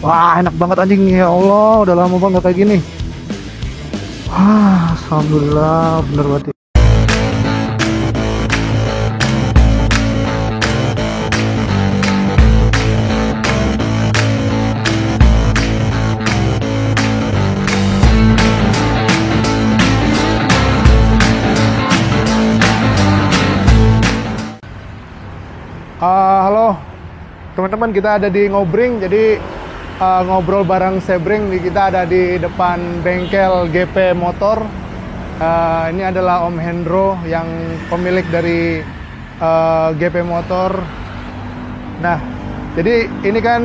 Wah, enak banget anjing. Ya Allah, udah lama banget kayak gini. Alhamdulillah, bener banget. Halo teman-teman, kita ada di Ngobring. Jadi ngobrol bareng Sebring. Kita ada di depan bengkel GP Motor. Ini adalah Om Hendro yang pemilik dari GP Motor. Nah, jadi ini kan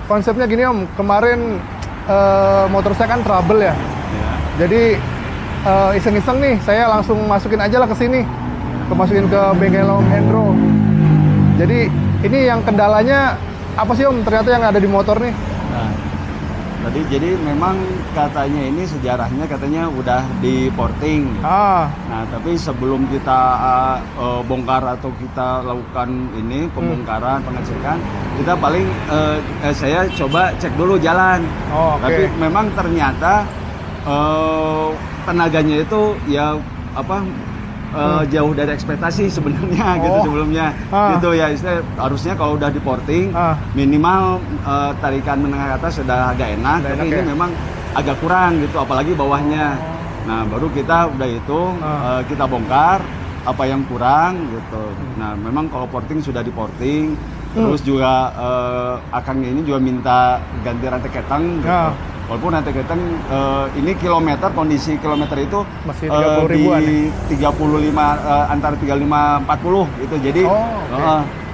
konsepnya gini Om. Kemarin motor saya kan trouble ya. Jadi iseng-iseng nih, saya langsung masukin aja lah ke sini. Masukin ke bengkel Om Hendro. Jadi ini yang kendalanya apa sih Om ternyata yang ada di motor nih? Nah, jadi memang katanya ini sejarahnya katanya udah di porting. Nah, tapi sebelum kita bongkar atau kita lakukan ini pembongkaran, pengecekan, kita paling saya coba cek dulu jalan. Tapi memang ternyata tenaganya itu ya apa? Jauh dari ekspektasi sebenarnya gitu sebelumnya gitu ya. Harusnya kalau udah di porting minimal tarikan menengah ke atas sudah agak enak, tapi ini memang agak kurang gitu, apalagi bawahnya. Nah, baru kita udah hitung, kita bongkar apa yang kurang gitu. Nah, memang kalau porting sudah di porting, terus juga Akang ini juga minta ganti rantai ketang gitu. Walaupun rantai ketang ini kilometer, kondisi kilometer itu masih 30 ribuan di 35 antara 35 40 gitu. Jadi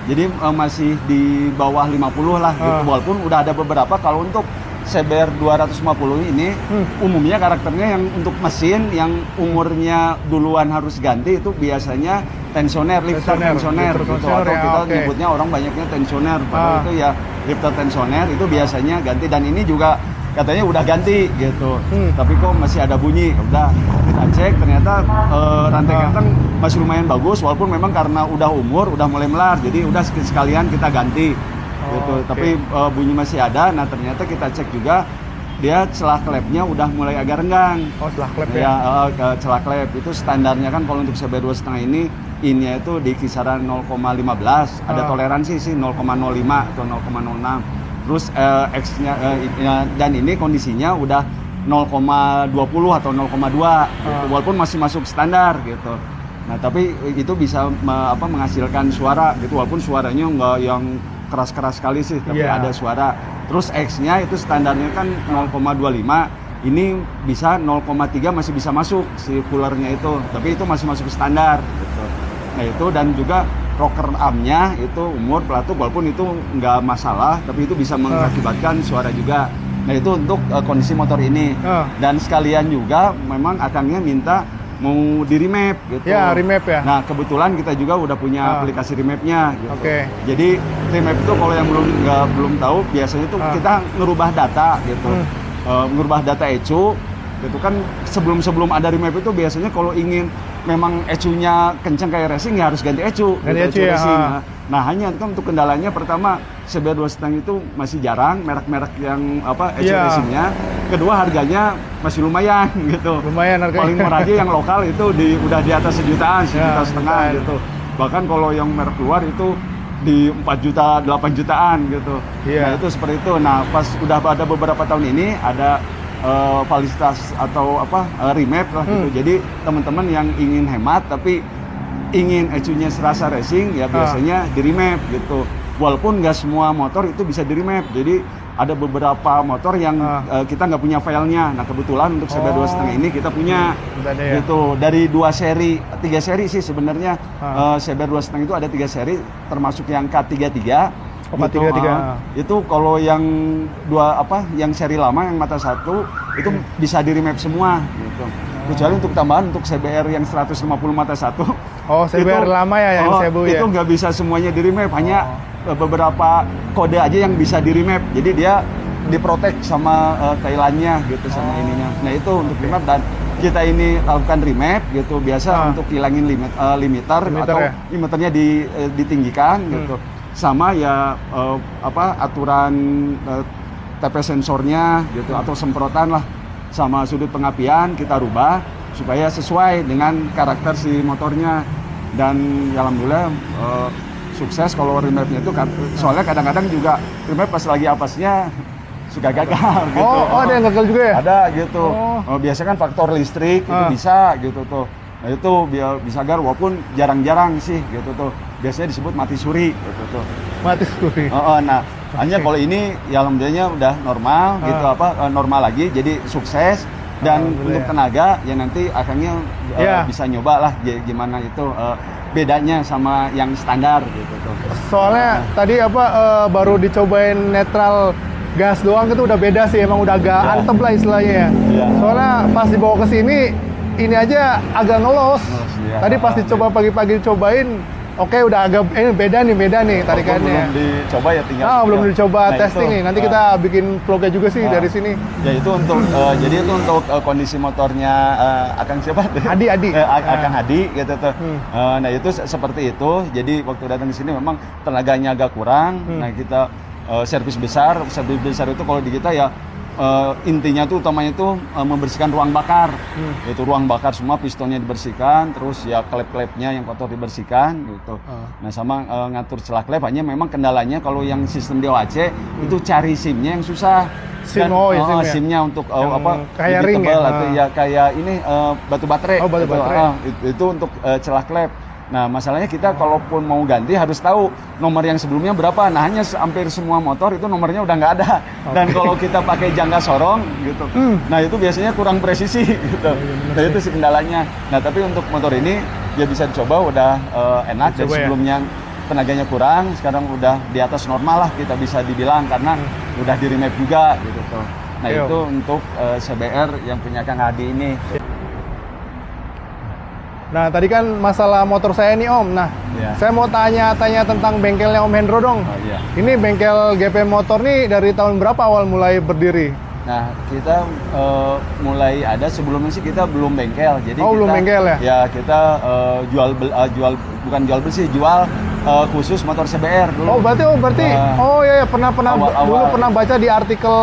jadi masih di bawah 50 lah gitu. Walaupun udah ada beberapa, kalau untuk CBR 250 ini umumnya karakternya yang untuk mesin yang umurnya duluan harus ganti itu biasanya tensioner, lifter tensioner gitu. Atau kita nyebutnya orang banyaknya tensioner, padahal itu ya lifter tensioner itu biasanya ganti. Dan ini juga katanya udah ganti gitu, tapi kok masih ada bunyi. Udah kita cek, ternyata rantai ketang masih lumayan bagus, walaupun memang karena udah umur, udah mulai melar, jadi udah sekalian kita ganti gitu. Tapi bunyi masih ada. Nah, ternyata kita cek juga dia celah klepnya udah mulai agak renggang. Celah klep ya? Celah klep itu standarnya kan kalau untuk CB 2,5 ini itu di kisaran 0,15, ada toleransi sih 0,05 atau 0,06. Terus X-nya dan ini kondisinya udah 0,20 atau 0,2 gitu, walaupun masih masuk standar gitu. Nah, tapi itu bisa menghasilkan suara gitu, walaupun suaranya nggak yang keras-keras sekali sih, tapi ada suara. Terus X-nya itu standarnya kan 0,25, ini bisa 0,3 masih bisa masuk si coolernya itu, tapi itu masih masuk standar gitu. Nah, itu dan juga rocker armnya itu umur pelatuk, walaupun itu nggak masalah, tapi itu bisa mengakibatkan suara juga. Nah, itu untuk kondisi motor ini. Dan sekalian juga memang Akangnya minta mau di remap gitu. Ya, remap ya. Nah, kebetulan kita juga udah punya aplikasi remapnya gitu. Jadi remap itu kalau yang belum tahu, biasanya itu kita ngerubah data gitu. Ngerubah data ECU itu kan sebelum ada remap itu biasanya kalau ingin memang ECU-nya kencang kayak racing ya harus ganti ECU. Ganti ECU ya. Racing. Nah, hanya kan untuk kendalanya pertama CBR 2,5 itu masih jarang merek-merek yang ECU racingnya. Kedua, harganya masih lumayan gitu. Lumayan harganya. Paling murah aja yang lokal itu udah di atas sejutaan, 1,5 juta gitu. Bahkan kalau yang merek luar itu di 4 juta, 8 jutaan gitu. Nah, itu seperti itu. Nah, pas udah ada beberapa tahun ini ada validitas atau remap lah gitu. Jadi teman-teman yang ingin hemat tapi ingin ECU-nya serasa racing ya biasanya di remap gitu. Walaupun nggak semua motor itu bisa di remap. Jadi ada beberapa motor yang kita nggak punya filenya. Nah, kebetulan untuk CBR 2,5 ini kita punya gitu. Dari 3 seri sih sebenarnya. CBR 2,5 itu ada 3 seri, termasuk yang K33. Gitu, itu kalau yang yang seri lama yang mata satu itu bisa di remap semua gitu. Kecuali untuk tambahan untuk CBR yang 150 mata satu. CBR itu, lama ya yang Cebu ya. Itu nggak bisa semuanya di remap, hanya beberapa kode aja yang bisa di remap. Jadi dia diprotek sama Thailandnya gitu, sama ininya. Nah, itu untuk remap. Dan kita ini lakukan remap gitu biasa untuk hilangin limiter atau limiternya ditinggikan gitu. Sama ya aturan TP sensornya gitu atau semprotan lah sama sudut pengapian kita rubah supaya sesuai dengan karakter si motornya. Dan ya alhamdulillah sukses kalau remapnya itu, soalnya kadang-kadang juga remap pas lagi apesnya suka gagal gitu. Oh, ada yang gagal juga ya? Ada gitu. Biasanya kan faktor listrik itu bisa gitu tuh. Nah itu bisa gagal walaupun jarang-jarang sih gitu tuh. Biasanya disebut mati suri gitu tuh. Mati suri. Nah, hanya kalau ini ya alhamdulillahnya udah normal gitu normal lagi, jadi sukses. Dan untuk tenaga ya nanti akhirnya bisa nyoba lah gimana itu bedanya sama yang standar gitu tuh. Soalnya tadi baru dicobain netral gas doang itu udah beda sih, emang udah agak antep lah istilahnya ya. Soalnya pas dibawa ke sini ini aja agak ngelos. Tadi pas dicoba pagi-pagi dicobain, oke udah agak beda nih tarikannya. Belum dicoba ya tinggal. Belum dicoba testing nih. Nanti kita bikin vlognya juga sih dari sini. Ya itu untuk jadi itu untuk kondisi motornya Akang siapa? Adi. Akang Adi gitu tuh. Nah itu seperti itu. Jadi waktu datang di sini memang tenaganya agak kurang. Nah kita servis besar itu kalau di kita ya intinya tuh utamanya itu membersihkan ruang bakar. Itu ruang bakar semua pistonnya dibersihkan, terus ya klep-klepnya yang kotor dibersihkan gitu. Nah sama ngatur celah klep, hanya memang kendalanya kalau yang sistem DOAC itu cari SIM-nya yang susah. SIM-nya untuk kayak ring ya? Atau ya kayak ini batu baterai. Batu baterai. Itu untuk celah klep. Nah masalahnya kita kalaupun mau ganti harus tahu nomor yang sebelumnya berapa. Nah hanya hampir semua motor itu nomornya udah nggak ada. Dan kalau kita pakai jangka sorong gitu, nah itu biasanya kurang presisi gitu. Nah itu sih kendalanya. Nah tapi untuk motor ini ya bisa dicoba, udah enak. Dan sebelumnya tenaganya kurang, sekarang udah di atas normal lah kita bisa dibilang, karena udah di remap juga gitu tuh. Nah itu untuk CBR yang punya Kang Adi ini. Nah, tadi kan masalah motor saya nih Om. Nah, saya mau tanya-tanya tentang bengkelnya Om Hendro dong. Ini bengkel GP Motor nih dari tahun berapa awal mulai berdiri? Nah, kita mulai ada, sebelumnya sih kita belum bengkel. Jadi belum bengkel ya? Ya, kita jual khusus motor CBR dulu. Berarti pernah baca di artikel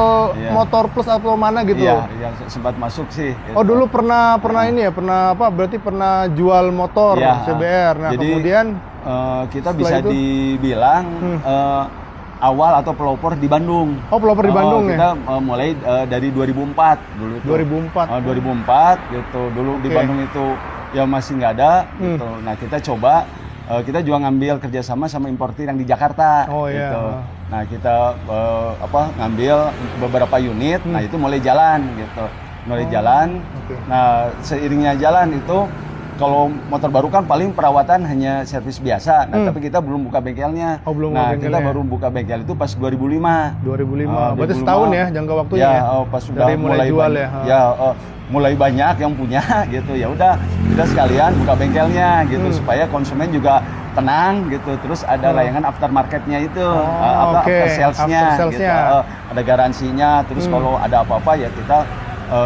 Motor Plus atau mana gitu. Iya, yang sempat masuk sih. Gitu. Dulu pernah ini ya, berarti pernah jual motor CBR. Nah, jadi, kemudian kita bisa dibilang awal atau pelopor di Bandung. Pelopor di Bandung ya? Kita mulai dari 2004 dulu itu. 2004 gitu. Dulu di Bandung itu ya masih nggak ada gitu. Nah, kita coba kita juga ngambil kerjasama sama importir yang di Jakarta gitu. Nah, kita ngambil beberapa unit. Nah, itu mulai jalan gitu. Nah, seiringnya jalan itu, kalau motor baru kan paling perawatan hanya servis biasa. Nah, tapi kita belum buka bengkelnya. Kita baru buka bengkel itu pas 2005. 2005. Berarti setahun ya jangka waktunya. Pas sudah mulai jual mulai banyak yang punya gitu. Ya udah, kita sekalian buka bengkelnya gitu supaya konsumen juga tenang gitu. Terus ada layanan aftermarketnya itu, after salesnya gitu. Ada garansinya. Terus kalau ada apa-apa ya kita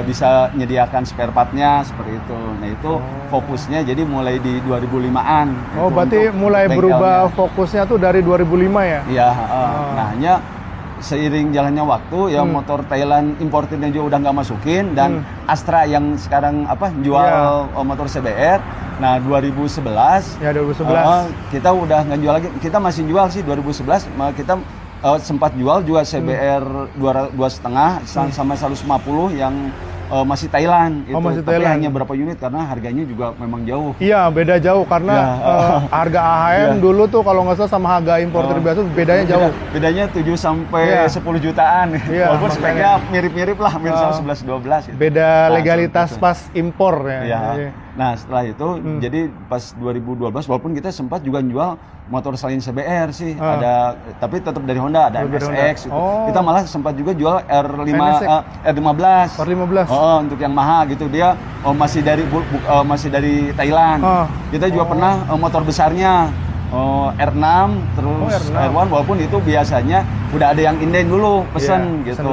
bisa menyediakan spare part-nya seperti itu. Nah itu fokusnya jadi mulai di 2005-an. Gitu, berarti mulai berubah fokusnya tuh dari 2005 ya? Iya. Nah hanya seiring jalannya waktu ya motor Thailand importirnya juga udah nggak masukin, dan Astra yang sekarang jual motor CBR. Nah 2011. Ya 2011. Kita udah nggak jual lagi. Kita masih jual sih 2011. Kita sempat jual juga CBR 2,5 sama 150 yang masih Thailand itu. Tapi hanya berapa unit karena harganya juga memang jauh. Iya, beda jauh karena harga AHM dulu tuh kalau nggak salah sama harga importer biasa bedanya jauh. Bedanya 7 sampai 10 jutaan. Walaupun speknya mirip-mirip lah, mirip sama 11-12 gitu. Beda legalitas pas impor ya. Nah, setelah itu jadi pas 2012 walaupun kita sempat juga jual motor selain CBR sih, ada, tapi tetap dari Honda, ada MSX gitu. Kita malah sempat juga jual R15 untuk yang mahal gitu, dia masih dari Thailand. Kita juga pernah motor besarnya R6 terus R1, walaupun itu biasanya udah ada yang inden dulu pesen gitu.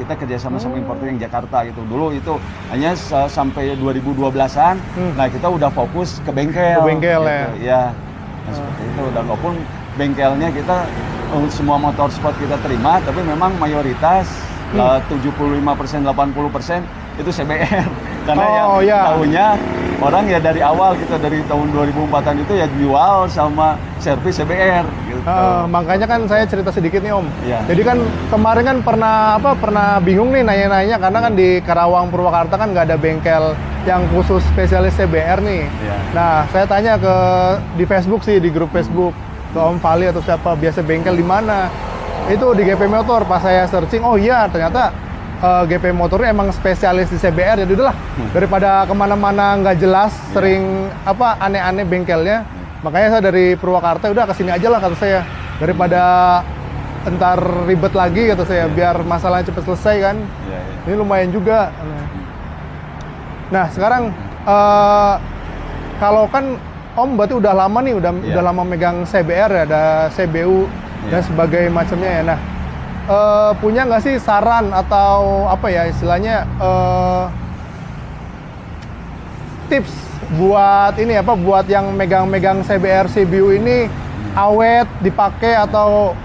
Kita kerjasama sama importer yang Jakarta gitu. Dulu itu hanya sampai 2012-an. Nah, kita udah fokus ke bengkel. Gitu. Ya. Nah, seperti itu. Dan walaupun bengkelnya kita semua motor sport kita terima, tapi memang mayoritas 75%, 80% itu CBR. Karena tahunya orang ya dari awal kita dari tahun 2004-an itu ya jual sama servis CBR gitu. Makanya kan saya cerita sedikit nih Om. Iya. Jadi kan kemarin kan pernah bingung nih nanya-nanya karena kan di Karawang Purwakarta kan nggak ada bengkel yang khusus spesialis CBR nih. Iya. Nah, saya tanya di Facebook sih, di grup Facebook ke Om Fali atau siapa, biasa bengkel di mana? Itu di GP Motor. Pas saya searching, oh iya ternyata GP Motornya emang spesialis di CBR. Jadi udahlah, daripada kemana-mana nggak jelas, sering aneh-aneh bengkelnya. Makanya saya dari Purwakarta udah kesini aja lah kata saya, daripada entar ribet lagi kata saya, biar masalahnya cepat selesai kan. Ini lumayan juga. Nah sekarang kalau kan Om berarti udah lama nih, udah lama megang CBR ya, ada CBU dan sebagainya macamnya ya. Nah punya nggak sih saran atau apa ya istilahnya tips buat ini buat yang megang CBR CBU ini awet dipakai atau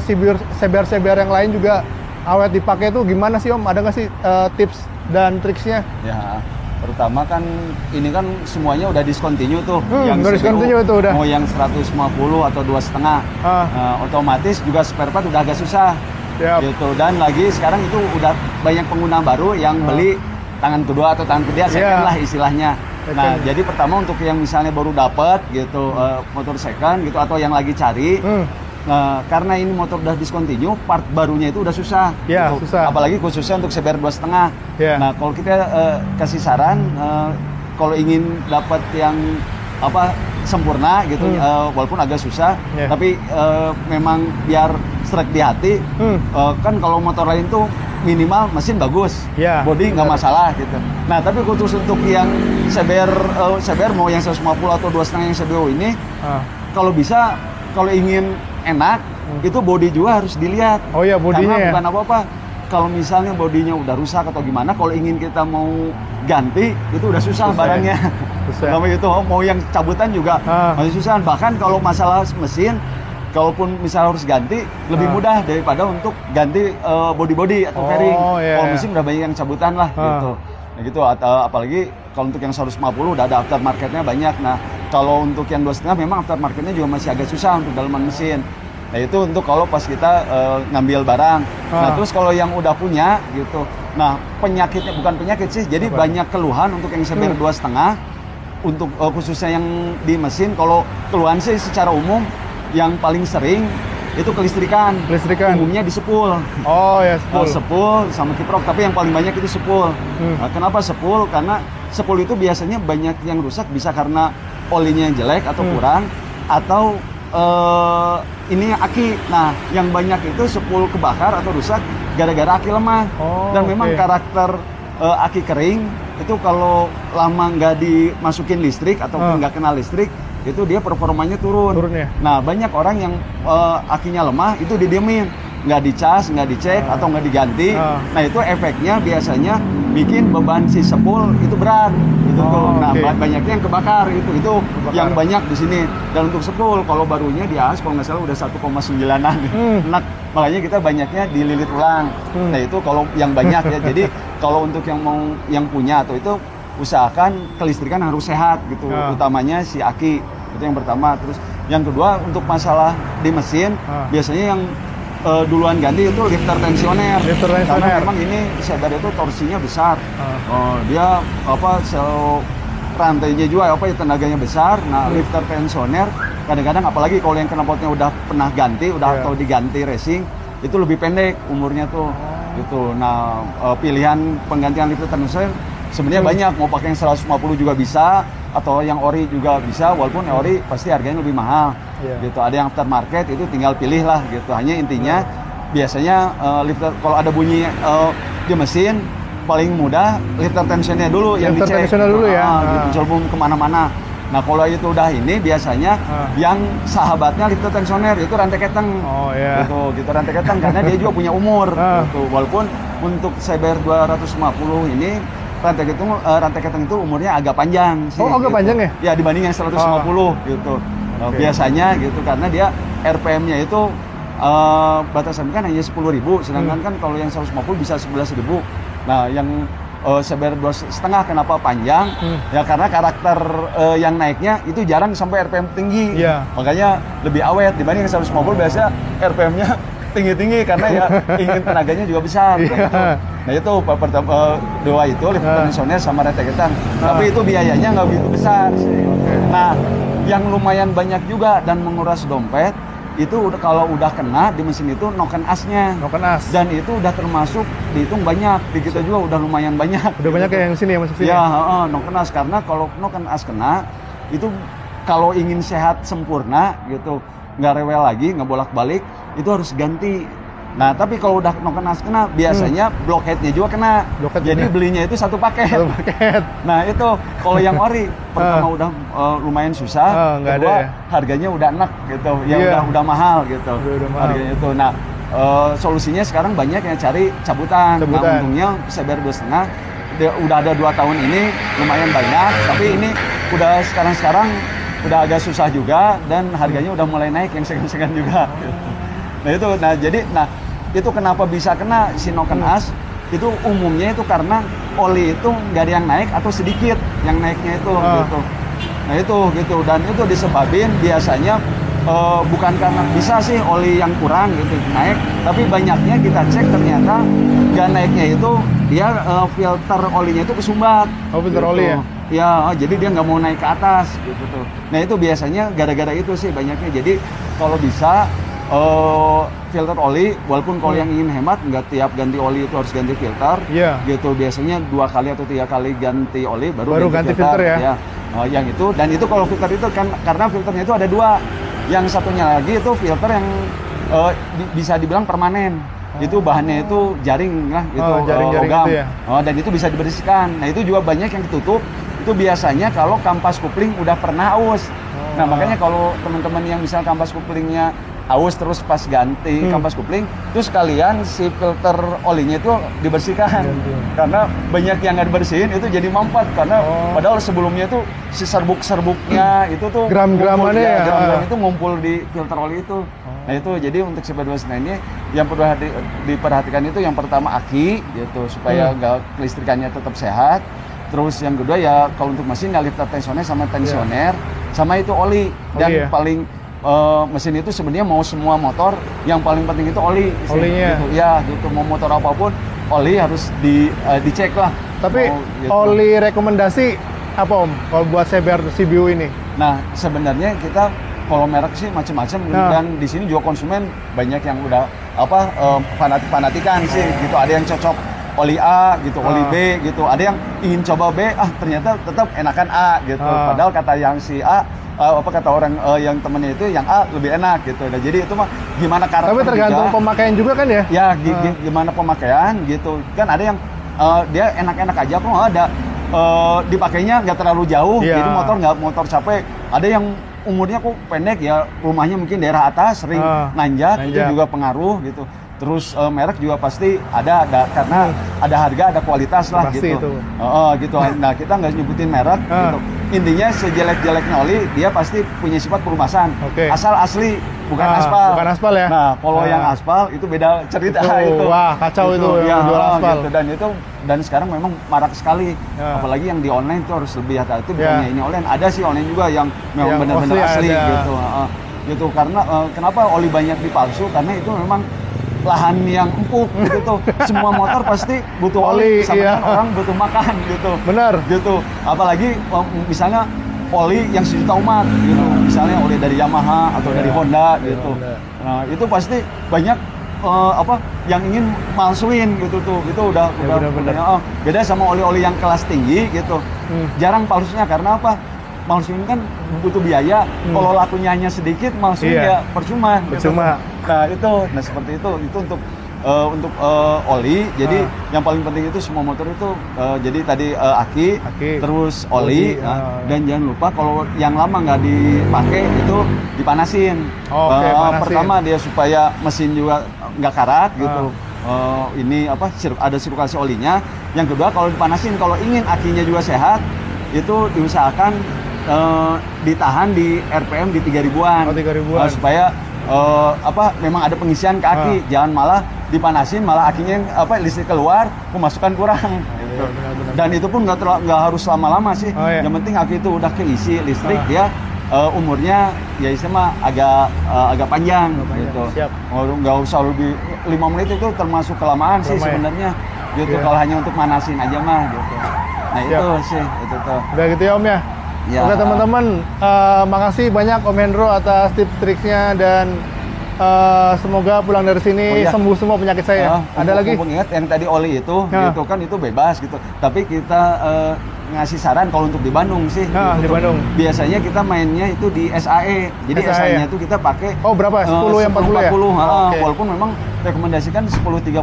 CBR yang lain juga awet dipakai itu gimana sih Om? Ada nggak sih tips dan triksnya? Ya, pertama kan ini kan semuanya udah discontinue tuh, yang discontinue itu udah. Mau yang 150 atau 2,5, otomatis juga spare part udah agak susah. Gitu. Dan lagi sekarang itu udah banyak pengguna baru yang beli tangan kedua atau tangan ketiga, second lah istilahnya. Nah, jadi pertama untuk yang misalnya baru dapat gitu motor second gitu atau yang lagi cari, karena ini motor udah discontinue, part barunya itu udah susah. Gitu. Susah. Apalagi khususnya untuk CBR 2,5. Nah, kalau kita kasih saran, kalau ingin dapat yang sempurna gitu, walaupun agak susah, tapi memang biar strike di hati, kan kalau motor lain tuh minimal mesin bagus, body nggak masalah gitu. Nah tapi khusus untuk yang CBR mau yang 150 atau 2,5 yang CBU ini, kalau bisa, kalau ingin enak, itu body juga harus dilihat. Oh iya, bodinya. Karena bukan apa-apa. Kalau misalnya bodinya udah rusak atau gimana, kalau ingin kita mau ganti, itu udah susah barangnya. Kalau itu mau yang cabutan juga masih susah. Bahkan kalau masalah mesin, kalaupun misalnya harus ganti, lebih mudah daripada untuk ganti body atau fairing. Kalau mesin udah banyak yang cabutan lah gitu. Nah, gitu. Apalagi kalau untuk yang 150 udah ada aftermarketnya banyak. Nah kalau untuk yang 2,5 memang aftermarketnya juga masih agak susah untuk dalaman mesin. Nah itu untuk kalau pas kita ngambil barang. Nah terus kalau yang udah punya gitu, nah penyakitnya bukan penyakit sih, jadi banyak keluhan untuk yang CBR 2,5 untuk khususnya yang di mesin. Kalau keluhan sih secara umum yang paling sering itu kelistrikan. Umumnya di sepul. Oh ya, sepul. Sepul sama kiprok, tapi yang paling banyak itu sepul. Nah, kenapa sepul? Karena sepul itu biasanya banyak yang rusak, bisa karena olinya yang jelek atau kurang, atau ini aki. Nah, yang banyak itu sepul kebakar atau rusak gara-gara aki lemah. Dan memang karakter aki kering itu kalau lama nggak dimasukin listrik atau nggak kena listrik, itu dia performanya turun. Nah, banyak orang yang akinya lemah itu didiemin, nggak dicas, nggak dicek atau nggak diganti. Nah, itu efeknya biasanya bikin beban si sepul itu berat. Itu nah, banyaknya yang kebakar itu yang banyak di sini. Dan untuk sepul kalau barunya di AS kalau nggak salah udah 1,9-an. Nah, makanya kita banyaknya dililit ulang. Nah, itu kalau yang banyak ya. Jadi kalau untuk yang punya atau itu usahakan kelistrikan harus sehat gitu, utamanya si aki, itu yang pertama. Terus yang kedua untuk masalah di mesin, biasanya yang duluan ganti itu lifter tensioner. Karena memang ini CBR itu torsinya besar, dia rantainya juga tenaganya besar. Nah lifter tensioner kadang-kadang apalagi kalau yang knalpotnya udah pernah ganti, atau diganti racing, itu lebih pendek umurnya tuh gitu. Nah pilihan penggantian lifter tensioner sebenarnya banyak, mau pakai yang 150 juga bisa, atau yang ori juga bisa, walaupun ori pasti harganya lebih mahal. Gitu. Ada yang aftermarket, itu tinggal pilih lah gitu. Hanya intinya biasanya lifter kalau ada bunyi di mesin paling mudah lifter tensionnya dulu yang dicek. Dulu ya. Sebelum kemana-mana. Nah kalau itu udah ini biasanya yang sahabatnya lifter tensioner itu rantai keteng. Gitu rantai keteng karena dia juga punya umur. Gitu. Walaupun untuk CBR 250 ini rantai keteng itu umurnya agak panjang sih. Agak panjang ya? Ya dibanding yang 150 gitu. Biasanya gitu karena dia RPM-nya itu batasan kan hanya 10.000, sedangkan kan kalau yang 150 bisa 11.000. Nah, yang CBR 2,5 kenapa panjang? Ya karena karakter yang naiknya itu jarang sampai RPM tinggi. Makanya lebih awet dibanding yang 150 biasa RPM-nya tinggi-tinggi karena ya ingin tenaganya juga besar. Nah itu pertama dua itu lift tensioner sama retegetan. Tapi itu biayanya nggak begitu besar sih. Nah yang lumayan banyak juga dan menguras dompet itu kalau udah kena di mesin itu noken asnya. Noken as. Dan itu udah termasuk dihitung banyak. Di kita juga udah lumayan banyak. Udah banyak kayak yang sini ya masuk sini. Ya noken as karena kalau noken as kena itu kalau ingin sehat sempurna gitu nggak rewel lagi, nggak bolak-balik, itu harus ganti. Nah, tapi kalau udah noken as kena, biasanya blockheadnya juga kena. Jadi belinya itu satu paket. Nah, itu kalau yang ori, pertama udah lumayan susah, kedua harganya udah enak gitu, ya udah mahal gitu. Harganya itu. Nah, solusinya sekarang banyak yang cari cabutan. Nah, untungnya CBR 2,5 udah ada 2 tahun ini lumayan banyak, tapi ini udah sekarang udah agak susah juga dan harganya udah mulai naik yang segan-segan juga. Nah itu kenapa bisa kena si noken as itu umumnya itu karena oli itu nggak ada yang naik atau sedikit yang naiknya itu gitu. Nah itu gitu dan itu disebabin biasanya bukan karena bisa sih oli yang kurang gitu naik, tapi banyaknya kita cek ternyata nggak naiknya itu dia filter olinya itu kesumbat. Oh filter gitu. oli ya? Ya, jadi dia nggak mau naik ke atas gitu tuh. Nah itu biasanya gara-gara itu sih banyaknya. Jadi kalau bisa filter oli, walaupun kalau yang ingin hemat nggak tiap ganti oli itu harus ganti filter. Gitu biasanya 2 kali atau 3 kali ganti oli baru ganti filter ya. Yang itu dan itu kalau filter itu kan karena filternya itu ada 2. Yang satunya lagi itu filter yang bisa dibilang permanen. Itu bahannya itu jaring lah gitu, logam. Gitu ya? Dan itu bisa dibersihkan. Nah itu juga banyak yang ditutup. Itu biasanya kalau kampas kupling udah pernah aus. Nah makanya kalau teman-teman yang misalnya kampas kuplingnya aus terus pas ganti kampas kupling, terus sekalian si filter olinya itu dibersihkan. Karena banyak yang nggak dibersihin itu jadi mampet karena padahal sebelumnya itu si serbuk-serbuknya itu tuh gram-gramannya ya, gram-gram itu ngumpul di filter oli itu. Nah itu jadi untuk CBR 2,5 ini yang perlu diperhatikan itu yang pertama aki gitu supaya kelistrikannya tetap sehat. Terus yang kedua ya kalau untuk mesin ya lifter tensioner sama tensioner sama itu oli. Dan paling mesin itu sebenarnya mau semua motor yang paling penting itu oli. Olinya. Gitu. Ya gitu mau motor apapun oli harus dicek lah. Tapi gitu. oli rekomendasi apa Om kalau buat CBR CBU ini? Nah sebenarnya kita kalau merek sih macam-macam dan di sini juga konsumen banyak yang udah fanatik-fanatikan sih gitu. Ada yang cocok oli A gitu, oli B gitu. Ada yang ingin coba B, ternyata tetap enakan A gitu. Padahal kata yang si A, kata orang yang temennya itu yang A lebih enak gitu. Nah, jadi itu mah gimana karakter. Tapi tergantung juga pemakaian juga kan ya? Ya, gimana pemakaian gitu. Kan ada yang dia enak-enak aja kok ada dipakainya nggak terlalu jauh, jadi motor capek. Ada yang umurnya kok pendek ya, rumahnya mungkin daerah atas sering nanjak, itu juga pengaruh gitu. Terus merek juga pasti ada karena ada harga, ada kualitas lah pasti gitu. Itu. Gitu. Nah kita nggak nyebutin merek. Gitu. Intinya sejelek-jeleknya oli dia pasti punya sifat pelumasan. Asal asli bukan aspal. Bukan aspal ya. Nah kalau yang aspal itu beda cerita itu. Wah kacau itu yang jual aspal. Gitu. Dan sekarang memang marak sekali. Apalagi yang di online itu harus lebih hati-hati. Bukannya ini online, ada sih online juga yang memang benar-benar asli gitu. Gitu karena kenapa oli banyak dipalsu? Karena itu memang lahan yang empuk gitu tuh. Semua motor pasti butuh oli sama orang butuh makan gitu. Benar. Gitu. Apalagi misalnya oli yang sejuta umat gitu. Misalnya oli dari Yamaha atau dari Honda gitu. Nah, itu pasti banyak yang ingin malsuin gitu tuh. Itu udah beda sama oli-oli yang kelas tinggi gitu. Jarang palsunya karena apa? Malsuin kan butuh biaya. Kalau lakunya hanya sedikit, malsuin ya percuma. Gitu. Nah seperti itu untuk oli. Jadi yang paling penting itu semua motor itu jadi tadi aki, terus oli. Dan jangan lupa kalau yang lama nggak dipakai itu dipanasin. Pertama dia supaya mesin juga nggak karat gitu. Ini ada sirkulasi olinya. Yang kedua kalau dipanasin, kalau ingin akinya juga sehat, itu diusahakan ditahan di RPM di 3000-an. 3000-an. Supaya memang ada pengisian ke aki, jangan malah dipanasin, malah akinya yang listrik keluar, pemasukan kurang. Gitu. Benar-benar. Dan itu pun nggak harus lama-lama sih. Oh, iya. Yang penting aki itu udah keisi listrik, dia umurnya ya istilahnya agak panjang, gitu. Siap. Nggak usah lebih 5 menit itu termasuk kelamaan sih sebenarnya. Gitu, Iya. kalau hanya untuk manasin aja mah gitu. Nah Siap. itu sih, itu tuh. Udah gitu ya Om ya. Ya. Oke teman-teman, makasih banyak Om Hendro atas tips-triknya dan semoga pulang dari sini sembuh semua penyakit saya. Ada lagi? Ingat yang tadi oli itu, gitu kan itu bebas gitu. Tapi kita ngasih saran kalau untuk di Bandung sih. Di gitu. Bandung. Biasanya kita mainnya itu di SAE. Jadi SAE-nya itu kita pakai. Oh berapa? 10 yang 40 ya? Okay. Walaupun memang rekomendasikan 10-30.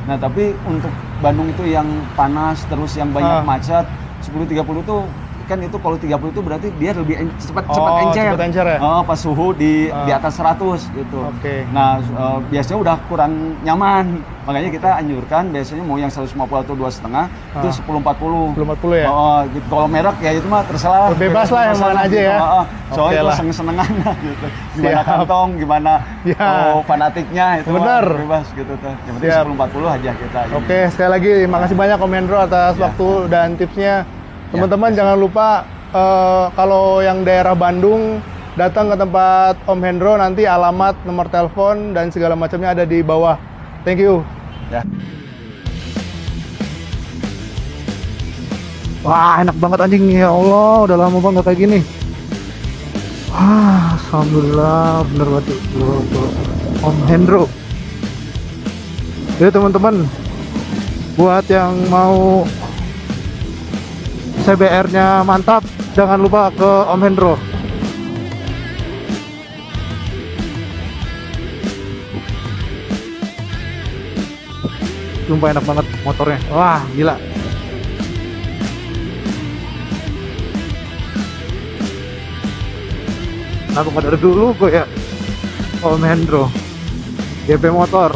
Nah tapi untuk Bandung itu yang panas terus yang banyak macet, 10-30 tuh kan itu kalau 30 itu berarti dia lebih cepat encer. Cepat encer ya? Pas suhu di atas 100 gitu. Oke. Nah, biasanya udah kurang nyaman. Makanya kita anjurkan biasanya mau yang 150 atau 2,5 itu 10-40. 10-40 ya? Gitu. Kalau merek ya itu mah terserah. Bebas lah yang mana aja ya. Soalnya itu seneng-senengan gitu. Gimana kantong, gimana fanatiknya itu bener. Bebas gitu tuh. Yang penting 10-40 aja kita. Oke, sekali lagi makasih banyak Om Hendro atas waktu dan tipsnya. Teman-teman jangan lupa kalau yang daerah Bandung datang ke tempat Om Hendro, nanti alamat, nomor telepon dan segala macamnya ada di bawah. Thank you. Ya. Wah, enak banget anjing, ya Allah, udah lama banget kayak gini. Wah, alhamdulillah, bener banget Om Hendro. Jadi teman-teman, buat yang mau CBR-nya mantap, jangan lupa ke Om Hendro. Sumpah enak banget motornya. Wah, gila. Kenapa nggak dari dulu gue ya? Om Hendro GP Motor.